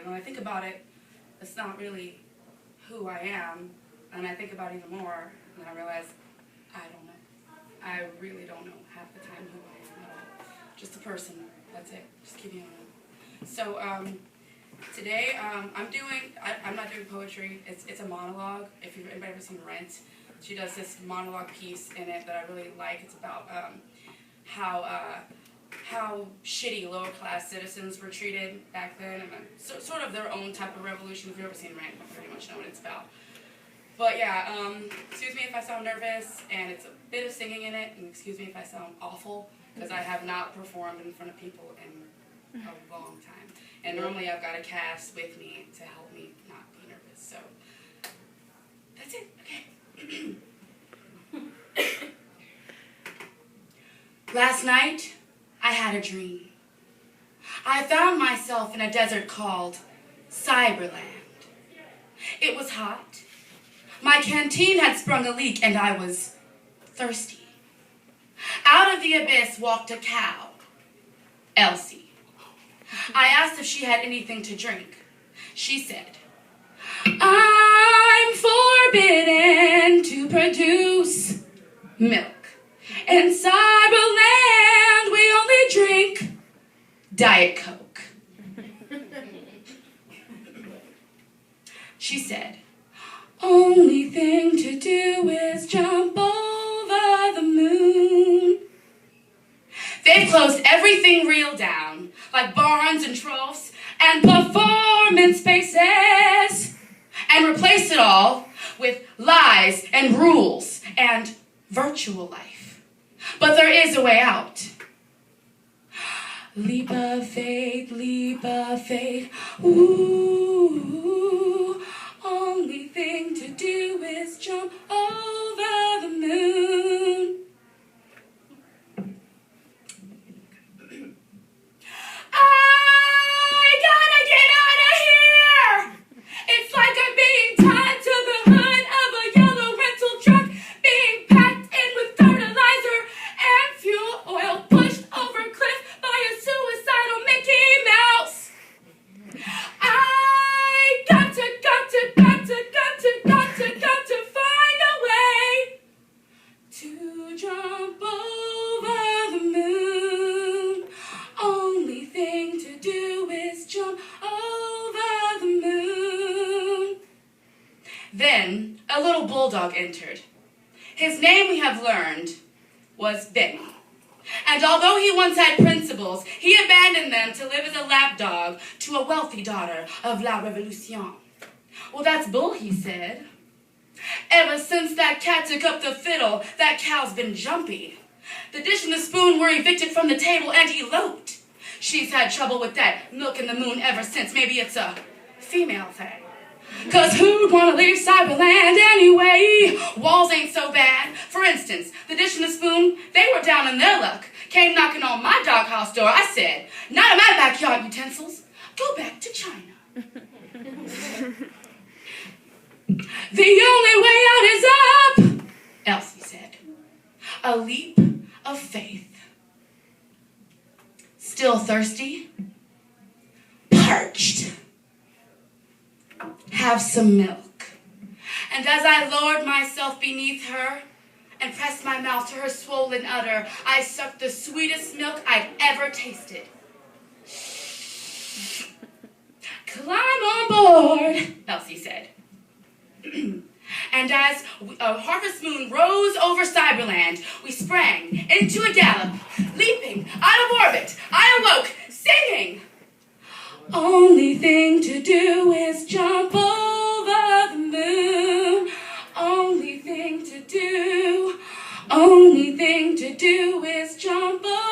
And when I think about it, it's not really who I am. And I think about it even more, and I realize I don't know. I really don't know half the time who I am at all. Just a person. That's it. Just keep me on. So today I'm not doing poetry. It's a monologue. If you've anybody ever seen Rent, she does this monologue piece in it that I really like. It's about how shitty lower class citizens were treated back then, and sort of their own type of revolution. If you've ever seen Rent, you pretty much know what it's about. But yeah, excuse me if I sound nervous, and it's a bit of singing in it, and excuse me if I sound awful, because I have not performed in front of people in a long time. And normally I've got a cast with me to help me not be nervous, so that's it, okay. Last night, I had a dream. I found myself in a desert called Cyberland. It was hot. My canteen had sprung a leak, and I was thirsty. Out of the abyss walked a cow, Elsie. I asked if she had anything to drink. She said, "I'm forbidden to produce milk. In Cyberland, we only drink Diet Coke." She said, "Only thing to do is jump over the moon." They've closed everything real down, like barns and troughs and performance spaces, and replaced it all with lies and rules and virtual life. But there is a way out. Leap of faith, ooh. Only thing to do is jump over the moon. I gotta get out of here! It's like I'm being tied to the hood of a yellow rental truck, being packed in with fertilizer and fuel oil, pushed over a cliff by a suicidal Mickey Mouse. I got to find a way to jump over the moon. Only thing to do is jump over the moon. Then a little bulldog entered. His name, we have learned, was Benny. And although he once had principles, he abandoned them to live as a lapdog to a wealthy daughter of La Revolution. "Well, that's bull," he said. "Ever since that cat took up the fiddle, that cow's been jumpy. The dish and the spoon were evicted from the table and eloped. She's had trouble with that milk in the moon ever since. Maybe it's a female thing. 'Cause who'd want to leave Cyberland anyway? Walls ain't so bad. For instance, the dish and the spoon, they were down in their luck. Came knocking on my doghouse door. I said, 'Not in my backyard utensils. Go back to China.' The only way out is up," Elsie said. A leap of faith. Still thirsty? Parched. Have some milk. And as I lowered myself beneath her and pressed my mouth to her swollen udder, I sucked the sweetest milk I'd ever tasted. "Climb on board," Elsie said. And as a harvest moon rose over Cyberland, we sprang into a gallop, leaping out of orbit. I awoke, singing, "Only thing to do is jump over the moon. Only thing to do is jump over